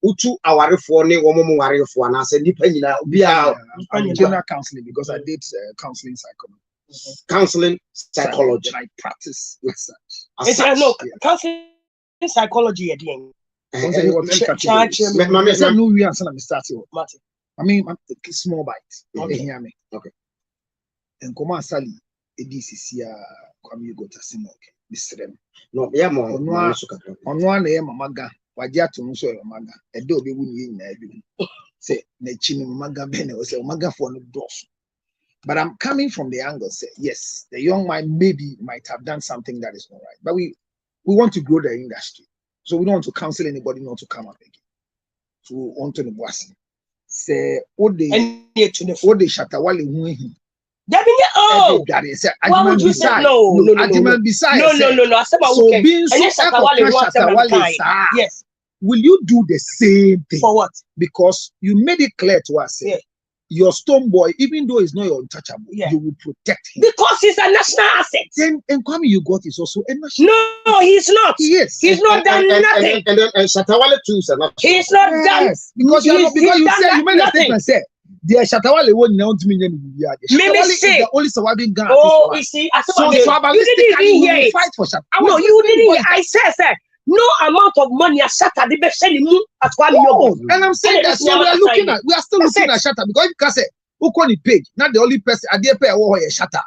utu awarefo ne wo mo warefo na say nipa nyina bia general counseling because I did counseling psychology. Counseling psychology. I practice with such. No, counseling psychology again. I mean, small bites. Okay. Hear me. Okay. And come on, Sally. EDCC, come you go to Simoke. Mr. No, yeah, more. On one name, Maga. Wajia to Muso Maga. A dog be winning every say, Nechin Maga Bene was a Maga for the doors. But I'm coming from the angle, say, yes, the young man maybe might have done something that is not right. But we want to grow the industry. So we don't want to counsel anybody not to come up again. So we want to know say, what they Shatawale win. Oh, why would you say no? No. I said, so being so yes. Will you do the same thing? For what? Because you made it clear to us. Yeah. Your stone boy, even though he's not your untouchable, you will protect him. Because he's a national asset. Then Kwame you got is also a national. No, he's not. He is. He's not done nothing. And then Shatawale too is not. He's not done. Because you said you made a statement said the Shatawale won't know to me. Shatawale is the only surviving guy. Oh, you see, so you didn't even hear fight for Shatawale. No, you didn't hear. I said. No amount of money as Shatta the best sending at Kwame. And I'm saying that so we are still looking at Shatta because you can say who call the page, not the only person at the pair or Shatta.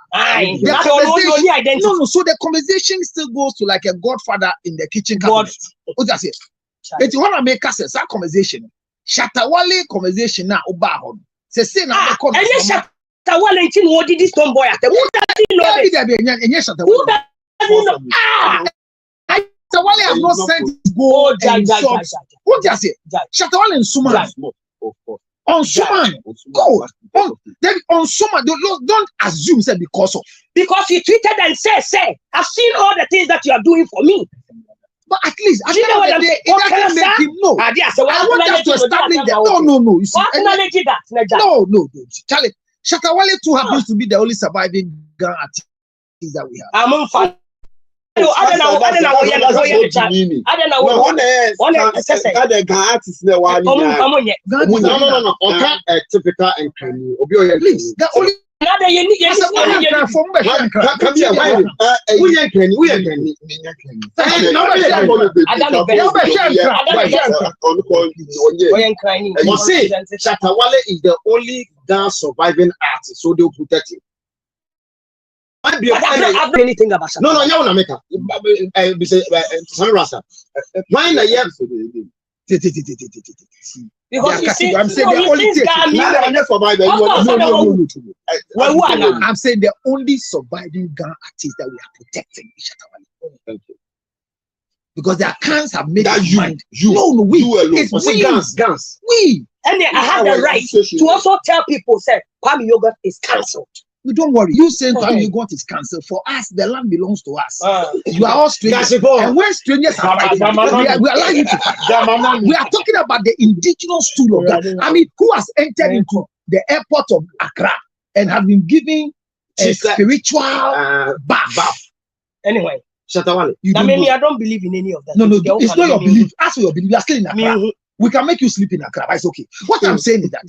No, so the conversation still goes to like a godfather in the kitchen cabinet. What does it? If you want to make us a conversation, Shatawale conversation now Obahon. Say now the conversation. Shatawale ain't what did this stone boy at the who doesn't know this? Shatawale has not sent his gold and subs. What do you say? Shatawale and Suman. On Suman. Go. On Suman. Don't assume that because you tweeted and said, I've seen all the things that you are doing for me. But at least at the end of the day, it doesn't make him know. I want us to establish that. No. You see, no. Charlie, Shatawale too happens to be the only surviving Ghana artist that we have. I'm on fire. I don't know. Okay, typical and please. The only Shatawale is the only dance surviving artist, so they'll protect him. I don't know anything about Shatawale. No, you want to why na yeah? Because you see, I'm saying the only I'm saying the only surviving Ghana artist that we are protecting is Shatawale. Thank you. Because their cans have made that their mind. No, we. It's Guns. We. And I have the right to also tell people, say, Kwame Yogurt is cancelled. We don't worry. You saying Kwame Yogurt is cancelled. For us, the land belongs to us. You are all strangers. And when strangers are fighting, we allow you to fight. We are talking about the indigenous stool of that. I mean, who has entered into the airport of Accra and have been given a spiritual bath. Anyway. Shatawale. I don't believe in any of that. No, it's not your belief. As for your belief, you are still in Accra. We can make you sleep in Accra. It's okay. What I'm saying is that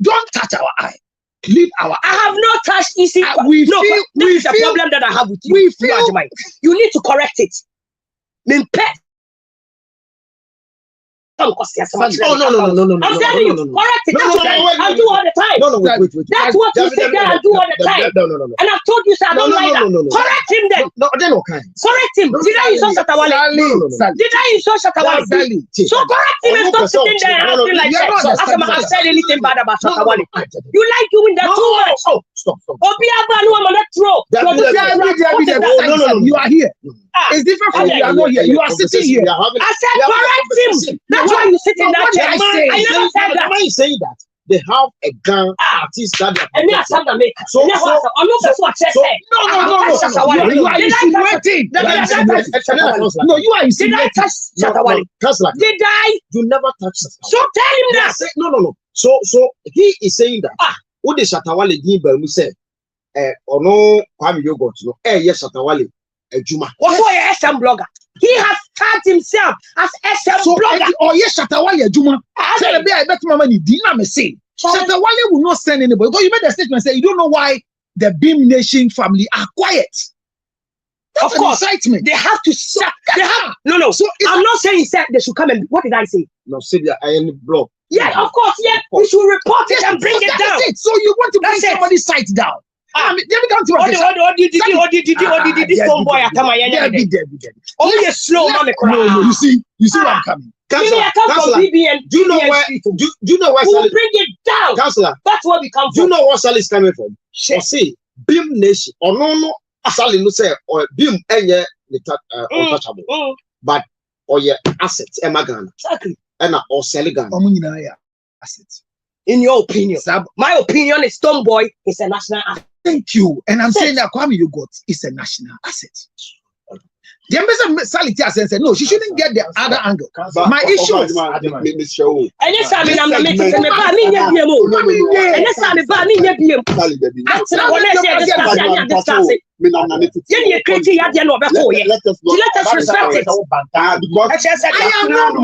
don't touch our eye. Leave our. I have not touched easy. That's the problem that I have with you. We feel you need to correct it. No. I'm telling you, correct it. That's what I do all the time. No, wait. That's what you say that I do all the time. No. And I've told you, sir, I don't like that. Correct him then. No, okay. Correct him. Did I insult Shatawale? Did I insult Shatawale? So correct him and stop sitting there and acting like that. I've said anything bad about Shatawale. You like doing that too much. Stop. You are here. It's different from you are not here. You are sitting here. I said correct him. That's why you sit in that chair. I never said that. Why are you saying that? They have a gun artist that and me, I'm not so I'm not what I said. No. You are insinuating. No, you are insinuating. Did I touch Shatawale? Did I? You never touch Shatawale. So tell him that. No. So he is saying that. What the Shatawale give Belmu said? Or no, Kwame Yogurt. No, yes, Shatawale. Juma. Also, a SM blogger. He has tagged himself as SM so blogger. oh yes, Shatawale Juma. Tell me, I bet Mama ni Dina me say. Shatawale will not send anybody. Because you made a statement say you don't know why the Beam Nation family are quiet. That's of course, excitement. They have to stop. They have no. So I'm not saying he said they should come and. What did I say? No, say the iron block. Yeah, of course. Yeah, we should report it and bring it down. It. So you want to bring somebody's site down? I mean, let me come to what did this homeboy at Debbie. Only a slow man. No, you see where I'm coming. Councillor, do you know where? Do you know where? We'll bring it down. Councillor, that's where we come from. Do you know where Sally is coming from? Sure. See, Beam Nation or no, Sally no say or Beam enye untouchable, but or your assets, Ghana. Exactly. And or Seligan. Assets. In your opinion, my opinion is Stonebwoy is a national asset. Thank you. And I'm saying that Kwame Yugot is a national asset. The ambassador Sally said, no, she shouldn't get the other angle. My issue is. And yes, I mean, I'm not making me buy me BMO. And yes, I'm buy me BMO. Let us respect it. I am not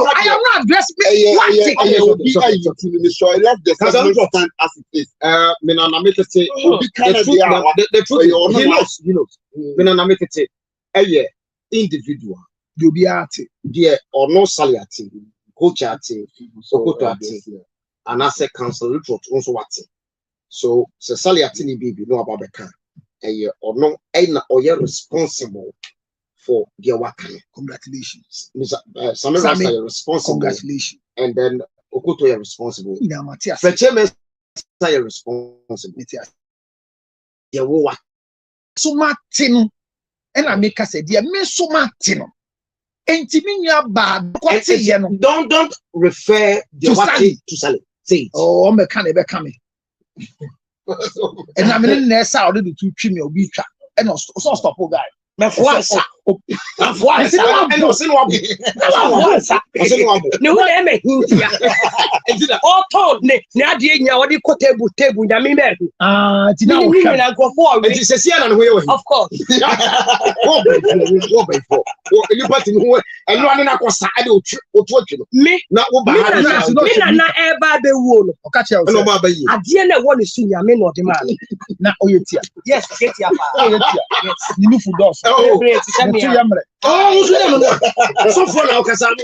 I am not addressing individual. You be at dear or no saliati, culture, Sokoto, and I say council also what. So, saliati baby know about the car. Or no, or you're responsible for their work. Congratulations. Some of us are responsible. Congratulations. And then Okoto are responsible. Yeah, Matthias. Fetchemes are responsible. Yeah, what? So Martin and I make us say, dear me so Martin. And Timinia bad. Don't refer the to Sally. Say oh, I'm a cannibal coming. And I'm in there, so the two trim your beach and also stop guy. But once, no, all told Nadia, what you could table, Yamime. Of course. Me, not ever the wool. Catch out. I didn't want to see Yamin or the man. Now, oh, yes, get your you know for those. Oh, so for now, because I'm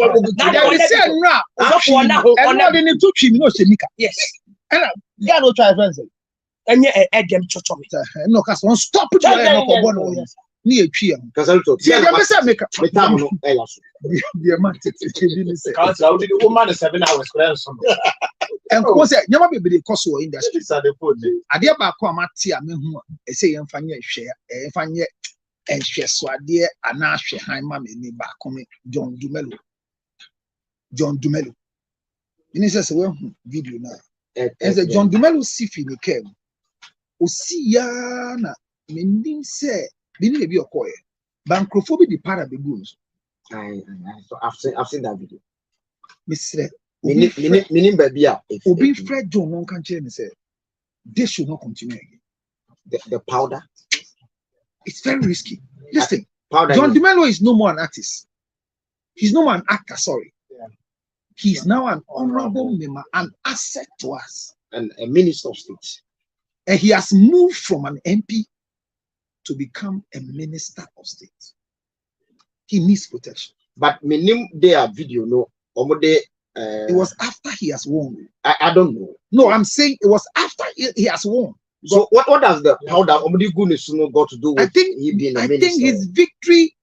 yes, and yeah, no try friends. And yet, them to no, because one stop it. Near tree, because I told you, I make up with time. The amount of the woman 7 hours. And was it never be the cost of industry? I dear back on Matia, I say, and find your share, and find yet. And she saw dear Anash behind Mammy back coming John Dumelo. You says, well, video now. As a John Dumelo Sifi came. Osiana, Mending said, didn't be a coy. Bancrophobia the parabagoons. I've seen that video. Mr. Meaning, baby, if being Fred John won't continue and said, this should not continue again. The powder. It's very risky. Listen, John Dumelo is no more an artist. He's no more an actor, sorry. Yeah. He's now an honorable member, an asset to us. And a minister of state. And he has moved from an MP to become a minister of state. He needs protection. But minim their video, no. It was after he has won. I don't know. No, I'm saying it was after he has won. So what does the powder got to do with he being a minister? I think his victory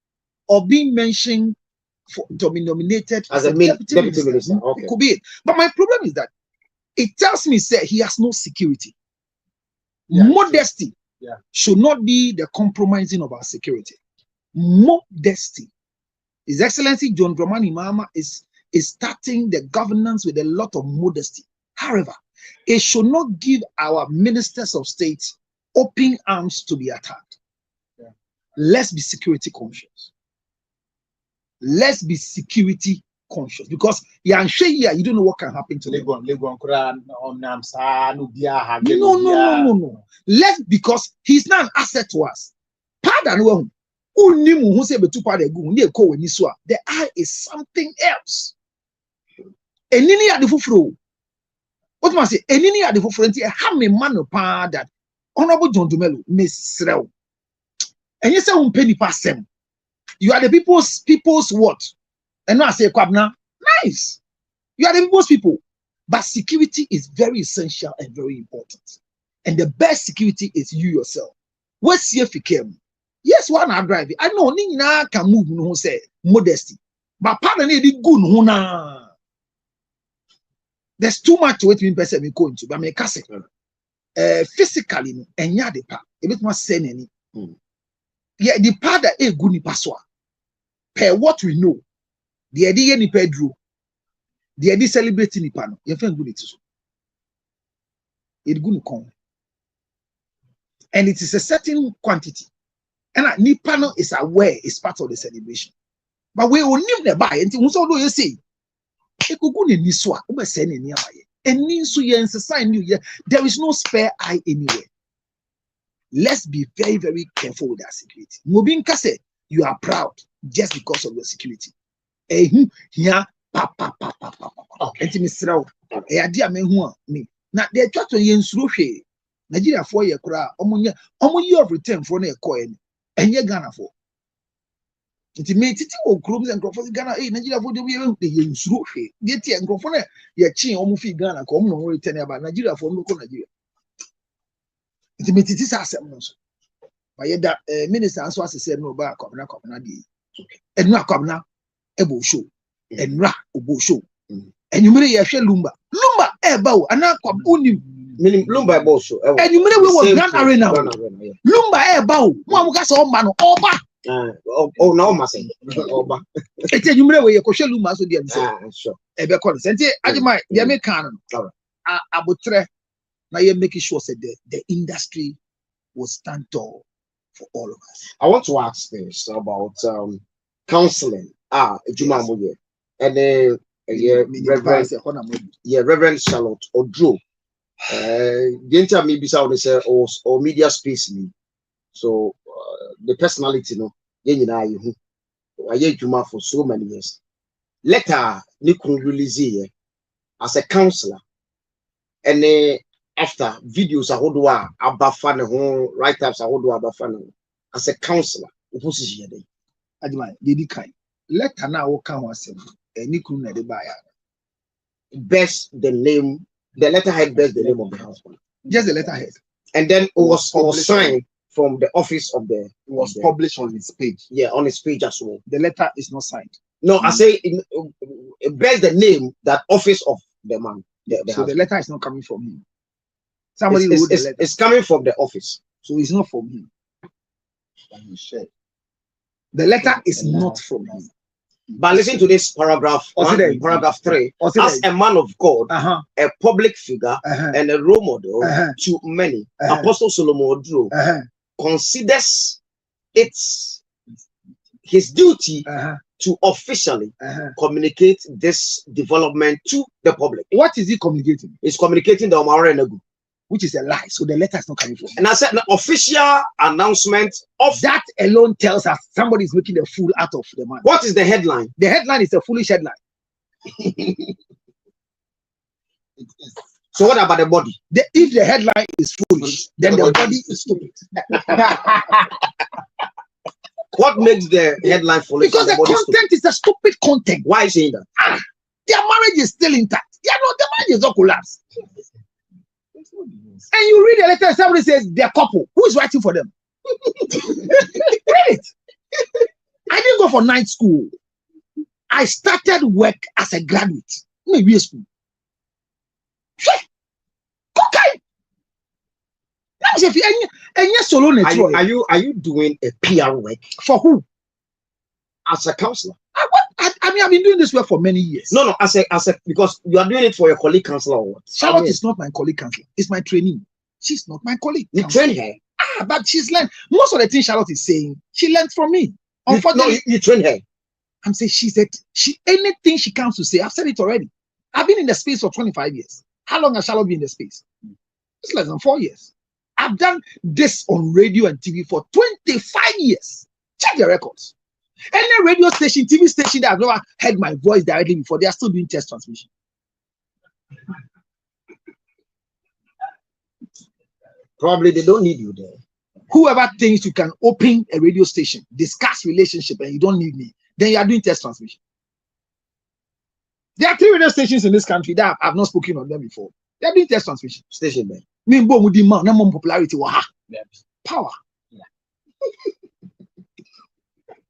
of being mentioned to be nominated as a deputy minister. Okay. It could be it. But my problem is that it tells me that he has no security. Yeah, modesty should not be the compromising of our security. Modesty. His Excellency John Dramani Mahama is starting the governance with a lot of modesty. However, it should not give our ministers of state open arms to be attacked. Yeah. Let's be security conscious. Let's be security conscious because you don't know what can happen to them. No. Let's because he's not an asset to us. Pardon the eye is something else. Enini at the fufro. What must say? Enini at the fufro. How many man that Honorable John Dumelo Miss Srel. And you say penny pass them. You are the people's what? And I say Kwabna, nice. You are the people's people. But security is very essential and very important. And the best security is you yourself. What's here for came? Yes, one are driving. I know Nina can move no say modesty. But pardon it good na. There's too much to it in person we go into. But me kase. Physically and ya de pa. A bit more say any. Yeah, the part that a good ni paswa. Per what we know. The idea ni Pedro. The idea celebrating ni pano. You find good it so. It good come. And it is a certain quantity. And Nipano is aware it's part of the celebration. But we will name the buy until we saw you say, there is no spare eye anywhere. Let's be very, very careful with our security. Mubinka said, you are proud just because of your security. Here, now they try to use Nigeria 4 year kura omunye of return for na coin enye Ghana for it made it o groups and for Ghana Nigeria for the nsuro hwe dey tie nkrofo na ye chi omu fi Ghana ko omu no return about Nigeria for no Nigeria it made it is asem no so but ye that minister answer say no ba kwabna dey enu akwabna ebo show enra obo show enyumere ye hwe lumba eba o ana kwab unim Lumba also. And you mean we were Grand Arena. Lumba bao. Mwamuka so mano oba. Oh no, Masi. Oba. Ete you mean we ye koshe lumba so dia nse. Sure. Ebe kon sente ajima dia me kan no. Abotre na ye make sure say the industry will stand tall for all of us. I want to ask this about counseling. Ejuma moye. And Reverend Charlotte Odro. The interview maybe sound say or media space me. So the personality no you I for so many years. Later Nikun release as a counselor. And after videos ahodwa abafane ho write-ups ahodwa abafane as a counselor opposition dey. Adima dey kai. Letter na wo kan wasem. Nikun na dey buy. Best the name. The letterhead bears the name of the husband. Just the letterhead. And then it was signed from the office of the. It was published on his page. Yeah, on his page as well. The letter is not signed. No, I say it bears the name, that office of the man. The so husband. The letter is not coming from him. Somebody wrote the letter. It's coming from the office. So it's not from him. The letter is not from him. But listen to this paragraph, paragraph 3. As a man of God, a public figure, and a role model to many, Apostle Solomon Odro considers it's his duty to officially communicate this development to the public. What is he communicating? He's communicating the Omara Enugu, which is a lie. So the letter is not coming from. And I said the official announcement of that alone tells us somebody is making a fool out of the man. What is the headline? The headline is a foolish headline. So what about the body? If the headline is foolish, then the body is stupid. What makes the headline foolish? Because the content is a stupid content. Why are you saying that? Their marriage is still intact. Yeah, no, the marriage is not collapsed. And you read the letter and somebody says they're couple. Who is writing for them? Read it. I didn't go for night school. I started work as a graduate. Maybe school. Cocaine. Are you doing a PR work? For who? As a counselor. I mean, I've been doing this work for many years. No, as a because you are doing it for your colleague counselor or what? Charlotte is not my colleague counselor. It's my trainee. She's not my colleague. You train her. But she's learned most of the things Charlotte is saying. She learned from me. Unfortunately, you train her. I'm saying she said anything she comes to say, I've said it already. I've been in the space for 25 years. How long has Charlotte been in the space? It's less than 4 years. I've done this on radio and TV for 25 years. Check the records. Any radio station, TV station that I've never heard my voice directly before, they are still doing test transmission. Probably they don't need you there. Whoever thinks you can open a radio station, discuss relationship, and you don't need me, then you are doing test transmission. There are 3 radio stations in this country that I've not spoken on them before. They are doing test transmission. Station there. Me and Bo Mudi man, no popularity. Waha. Power.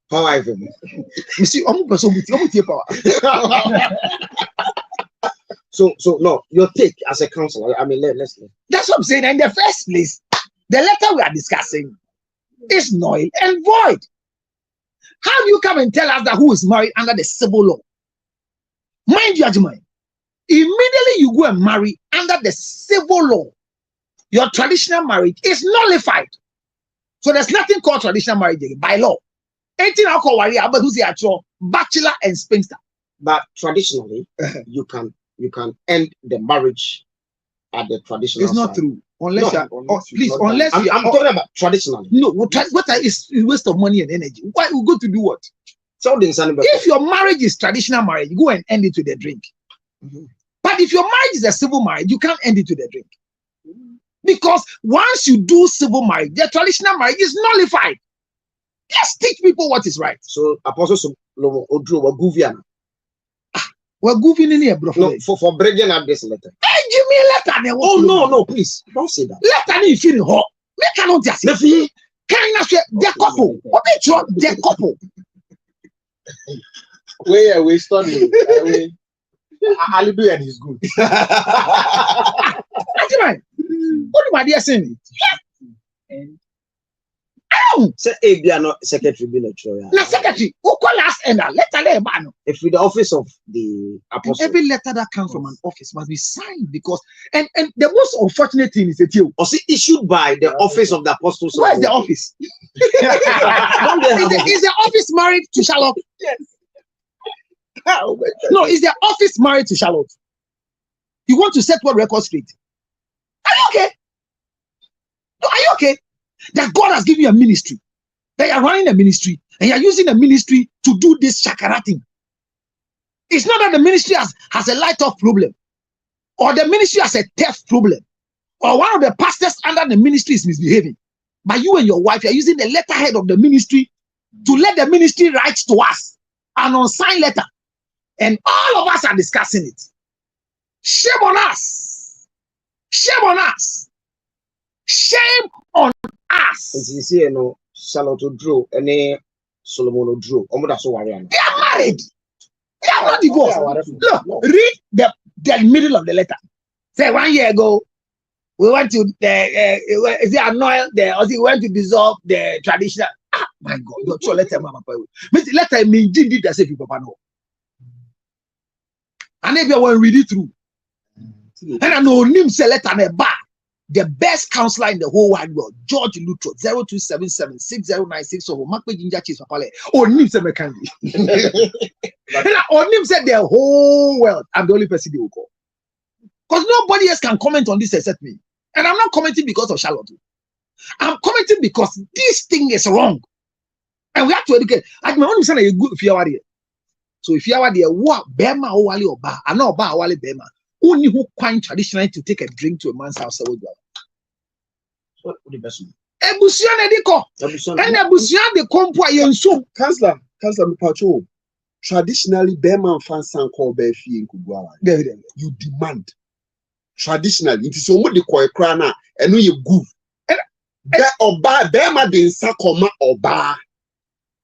Power FM. You see, power. So no, your take as a counselor. I mean, let's. That's what I'm saying. In the first place, the letter we are discussing is null and void. How do you come and tell us that who is married under the civil law? Mind your judgment. Immediately you go and marry under the civil law. Your traditional marriage is nullified. So there's nothing called traditional marriage by law. Anything I call warrior, but who's the bachelor and spinster. But traditionally, you can end the marriage at the traditional. It's not side. true. Unless I'm talking about traditionally. No, what is waste of money and energy? Why we go to do what? So if your marriage is traditional marriage, you go and end it with a drink. But if your marriage is a civil marriage, you can't end it with a drink. Because once you do civil marriage, the traditional marriage is nullified. Just teach people what is right. So Apostle Odro were Guvian. We're goofing in here, bro. No, for breaking up this letter. Hey, give me a letter. Oh no, please don't say that. Letter is feeling hot. We cannot just say. Can I say the couple? What is your the couple? Where we studying? Hallelujah is good. What do my dear saying? Say we are not secretary being a choice. Na secretary, who call us and a letter there, man. If with the office of the apostle, every letter that comes from an office must be signed because and the most unfortunate thing is that you also issued by the office of the apostle. Where is the office? Is the office married to Charlotte? Yes. No, is the office married to Charlotte? You want to set what record straight? Are you okay? No, are you okay? That God has given you a ministry, that you are running a ministry, and you are using the ministry to do this shakara thing. It's not that the ministry has a light-off problem, or the ministry has a theft problem, or one of the pastors under the ministry is misbehaving. But you and your wife are using the letterhead of the ministry to let the ministry write to us an unsigned letter, and all of us are discussing it. Shame on us! Shame on us! Shame on us! You see, you know, Charlotte Odro and Solomon Odro. They are married. They are not divorced. Look, read the middle of the letter. Say 1 year ago, we went to we went to dissolve the traditional. Ah, my God, your true letter, Mama. Letter mean did that say people know. And if you want to read it through, and I know him say letter and a bar. The best counselor in the whole wide world, George Lutro, 0277-6096 of Makwe Ginger Chiefs Papale. Onim said Mekandi. Onim said the whole world. I'm the only person they will call. Because nobody else can comment on this except me. And I'm not commenting because of Charlotte. I'm commenting because this thing is wrong. And we have to educate. I my own son a good if you are there. So if you are there, what Bema or Wali or Ba, I know Ba Wali Bema. Only who quite traditionally to take a drink to a man's house. What the best? Ebusian ediko. And Ebusian de compo yenso. Councillor Pacho. Traditionally, Beman fans and call Befi in Kugwa. You demand. Traditionally, it is only the koi crana and you go. Oba Bema de Sakoma Oba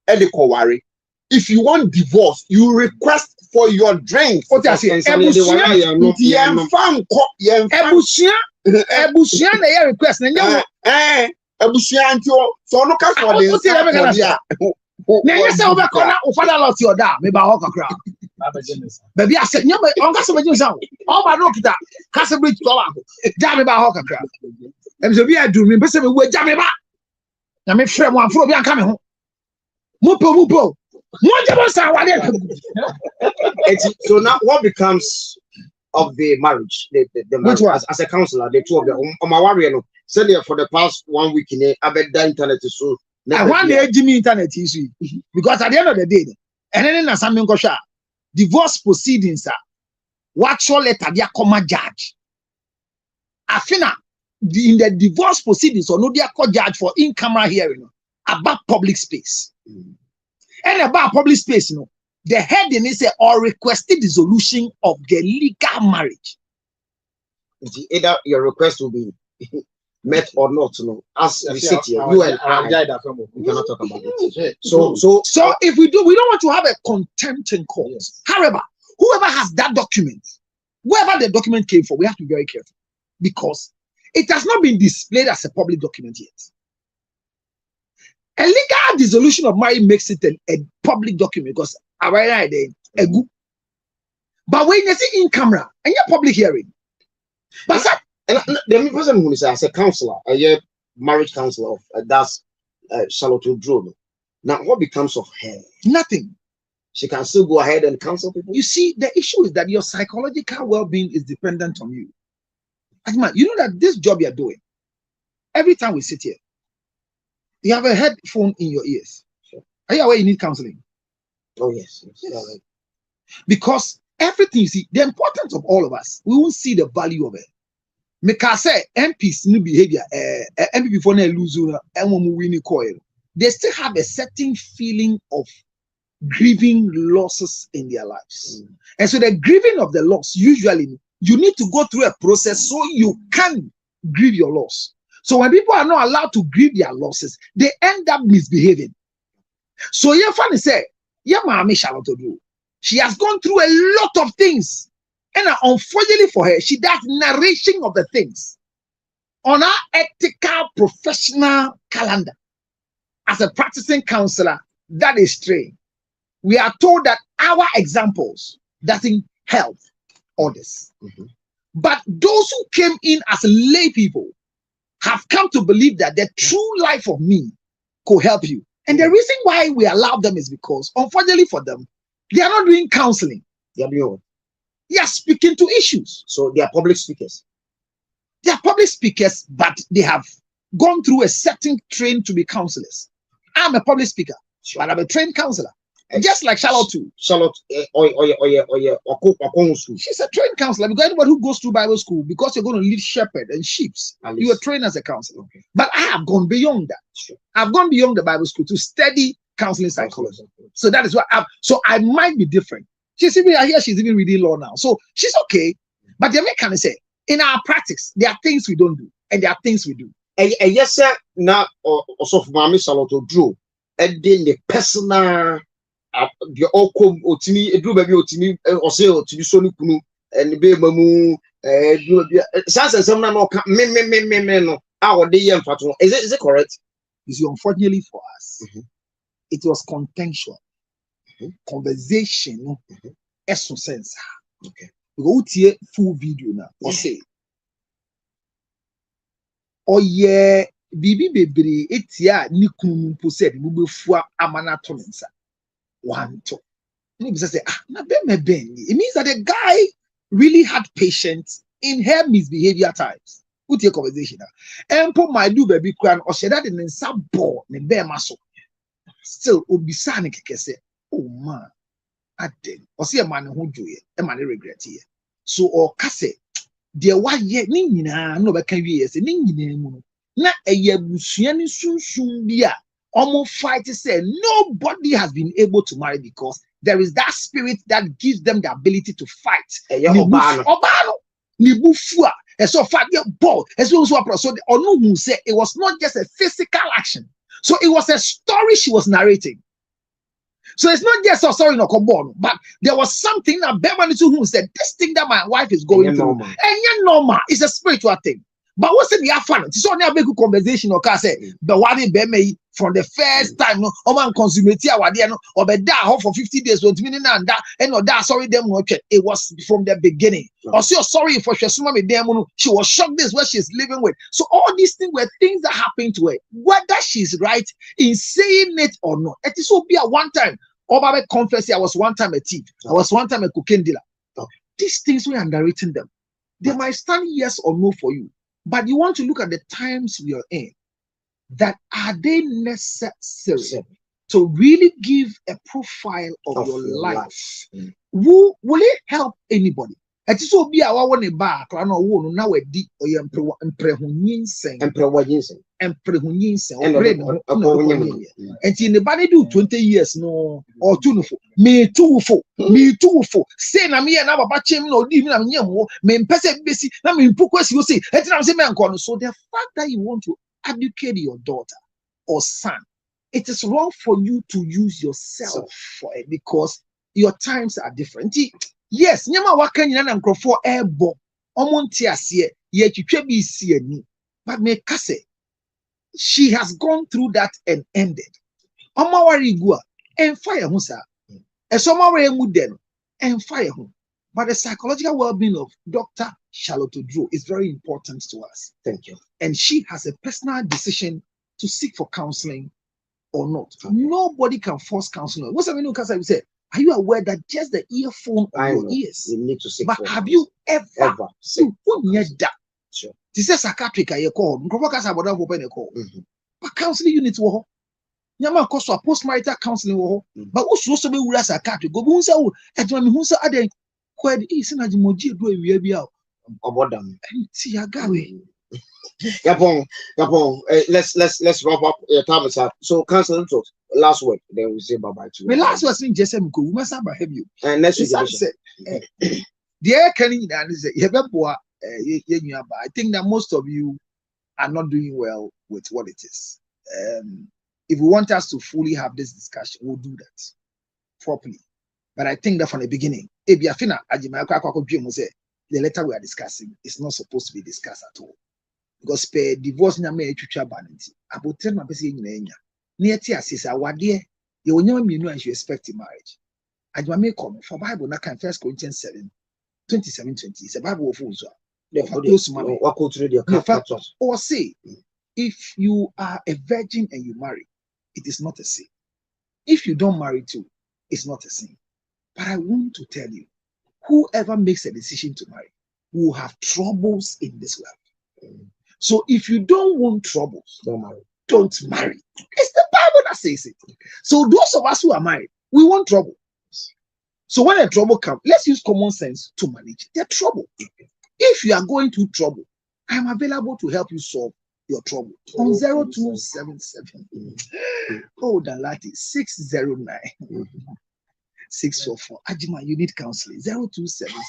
Ediko. If you want divorce, you request for your drink. What I say? Ebusian na request na Ebusian so no ka for the na yes say over corner o father lot your da me ba ho kakra baby I said nyama on ka se beju say o ba no kita ka se bridge to ba da me ba ho kakra em so bi adu me pese me wo ja me ba na me frem wan fro bi anka me ho mupo So now what becomes of the marriage? The marriage, as a counselor, the two of them. Said for the past 1 week in the internet so. I want the Jimmy internet issue because at the end of the day, and then as I'm divorce proceedings are what shall let a comma judge. Afina in the divorce proceedings or no dia judge for in-camera hearing about public space. And about public space, the heading is or requested dissolution of the legal marriage. Either your request will be met or not, as we sit here, you and I, we cannot talk about it. So if we don't want to have a contempt in court. Yes. However, whoever has that document, wherever the document came from, we have to be very careful because it has not been displayed as a public document yet. A legal dissolution of marriage makes it a public document because but when you see in camera and you're public hearing, but the person who is as a counselor, a marriage counselor of that's Charlotte Odro. Now, what becomes of her? Nothing. She can still go ahead and counsel people. You see, the issue is that your psychological well-being is dependent on you. You know that this job you're doing, every time we sit here, you have a headphone in your ears. Sure. Are you aware you need counseling? Oh, yes. Yes. Because everything you see, the importance of all of us, we won't see the value of it. Because MPs new behavior, MP before they lose, they still have a certain feeling of grieving losses in their lives. And so the grieving of the loss, usually you need to go through a process so you can grieve your loss. So when people are not allowed to grieve their losses, they end up misbehaving. So yeah, funny say, yeah, Mami Charlotte Odro, she has gone through a lot of things. And unfortunately for her, she does narration of the things on our ethical professional calendar. As a practicing counselor, that is trained. We are told that our examples doesn't help others. But those who came in as lay people have come to believe that the true life of me could help you. And the reason why we allow them is because, unfortunately for them, they are not doing counseling. They are speaking to issues. So they are public speakers. They are public speakers, but they have gone through a certain training to be counselors. I'm a public speaker, but I'm a trained counselor. Just like Charlotte too. Charlotte, she's a trained counselor because anybody who goes through Bible school, because you're going to lead shepherd and sheep, you are trained as a counselor. Okay. But I have gone beyond that. Sure. I've gone beyond the Bible school to study counseling psychology. So that is what I might be different. She's even here, she's even reading law now. So she's okay. But the American say, in our practice, there are things we don't do, and there are things we do. And yes, sir, now also for Mami Charlotte Odro, and then the personal the outcome otimi edu baby otimi or say otimi so nukunu and be mamu some na no me no our day mfato is it correct? You see, unfortunately for us, it was contentious conversation essence. Okay, we go to full video now or say oh yeah bibi bebre etia ni kunu mpo said we be fua amana to mensa one two. And say it means that the guy really had patience in her misbehavior times. Who take conversation now? And put my do baby cry or say that in some ball ne bear muscle. Still obisani keke say, oh man, I did. Or see a man who do it, a man regret here. So or kase, dear why yet nina no back can be as a nina na a yabusiani soon bia. Almost fight to say nobody has been able to marry because there is that spirit that gives them the ability to fight. And so fight your ball. So the Onu who said it was not just a physical action, so it was a story she was narrating. So it's not just a story no combo, but there was something that Beverly who said this thing that my wife is going through, and you're normal. It's a spiritual thing. But what's in the fun? It's only a big conversation or can say the one in from the first time no man consume tea or be there for 50 days don't mean and that and that sorry them it was from the beginning. Or sorry for she was shocked this where she's living with. So all these things were things that happened to her, whether she's right in saying it or not. It is will be a one time Obabe confess, I was one time a thief. I was one time a cocaine dealer. These things, we are underrating them. They might stand yes or no for you, but you want to look at the times we are in. That are they necessary to really give a profile of your life? Who will it help anybody? It is so be our one back. I know one now a deep or emprehuninsen and in the body do 20 years no or two me too for say na me and our batchim no even am yam me person busy na me pukwas you say et na say me anko. So the fact that you want to educate your daughter or son, it is wrong for you to use yourself for it because your times are different. Yes, nyama waka nyina na nkrofo ebo omonti ase ye twitwa bi si ani, but me kase she has gone through that and ended. Omawari gua and fire hu sa esomawari mu den and fire hu. But the psychological well-being of Dr. Charlotte Oduro is very important to us. Thank you. And she has a personal decision to seek for counseling or not. Okay. Nobody can force counseling. What's I mean? Because I say, are you aware that just the earphone on your ears? You need to seek but for have you ever seen that? Sure. This is psychiatric I call. But counseling units were. Nyama koso post-marital counseling were. But also so be we as psychiatric. Go who say who say ade kwed is na jimoji do ewie bia obodam. See agawe. Yapon, let's wrap up. Your time is up. So cancel it. Last word, then we say bye bye to you. My last word is just we must have you. And next week, the air canning is I think that most of you are not doing well with what it is. If we want us to fully have this discussion, we'll do that properly. But I think that from the beginning, the letter we are discussing is not supposed to be discussed at all. Because per divorce nyame etwitwa banenti abotre na pese nyina enya na yeti asese awade ye onyama mienu and you expect marriage adwuma me come for Bible na kan 1 Corinthians 7:27-20 is a Bible of us or say if you are a virgin and you marry, it is not a sin. If you don't marry too, it's not a sin. But I want to tell you, whoever makes a decision to marry will have troubles in this world. So if you don't want troubles, don't marry. It's the Bible that says it. So those of us who are married, we want trouble. So when a trouble comes, let's use common sense to manage the trouble. If you are going through trouble, I am available to help you solve your trouble on 0277. Oh, Dalati 609 644. Ajima, you need counseling. 0277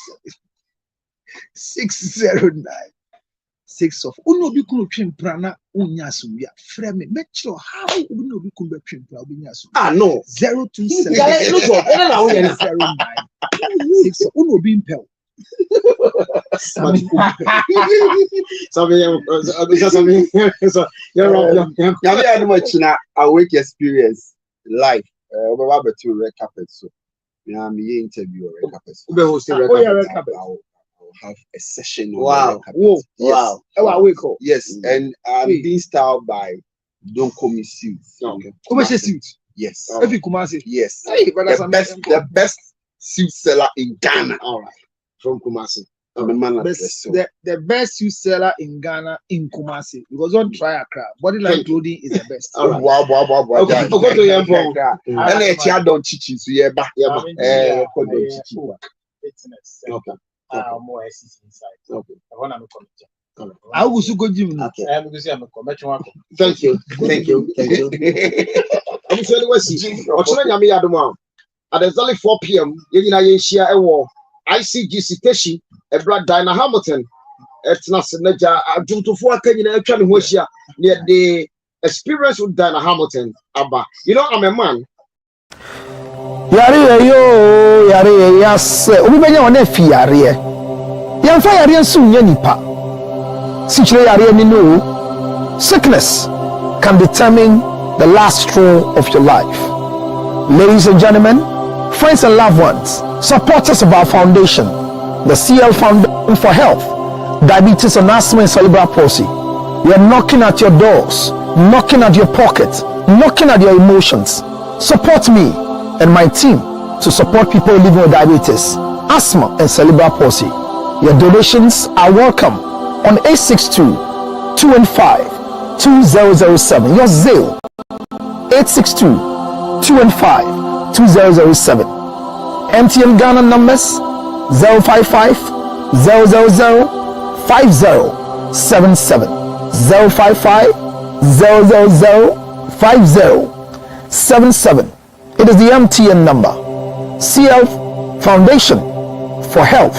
609 6 of Uno Bikun Prana Unyasumia. Frame, make sure how Uno Bikun Primpra. Ah, no 0277 6 of Uno Bimpel. Awake experience life. To red carpet. So, me interview red carpet. I'll have a session. Wow! Yes. Wow! Yes, and being styled by Don't Call Me Suit. Okay. Yes. Yes. Hey, the best suit seller in Ghana. All right. From Kumasi. The best suit seller in Ghana in Kumasi. Because don't try a crowd. Bodyline clothing is the best. All right. Wow. Okay. Go to your phone. And it's your don't chichi. So yeah, okay. More SEC inside. Okay. I want to come. I will go gym. Okay. Thank you. I'm sorry, what's it? At exactly 4 p.m., you're going to share a war. ICGC Teshi, a brother Dinah Hamilton. It's not a jump to 4 Kenya trying to share the experience with Dinah Hamilton. Abba, you know, I'm a man. Yare yes. Ubenya wane fi yare. Yamfa yare nsu nya nipa. Sichire yare ni no. Sickness can determine the last straw of your life. Ladies and gentlemen, friends and loved ones, supporters of our foundation, the CL Foundation for Health, Diabetes and Asthma and Cerebral Palsy. We are knocking at your doors, knocking at your pockets, knocking at your emotions. Support me and my team to support people living with diabetes, asthma, and cerebral palsy. Your donations are welcome on 862-215-2007. Your Zelle 862-215-2007. MTN Ghana numbers 055-000-5077. 055-000-5077. It is the MTN number. CL Foundation for Health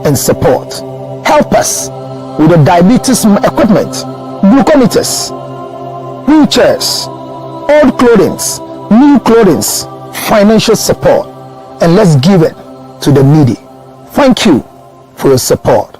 and Support. Help us with the diabetes equipment, glucometers, wheelchairs, old clothing, new clothing, financial support, and let's give it to the needy. Thank you for your support.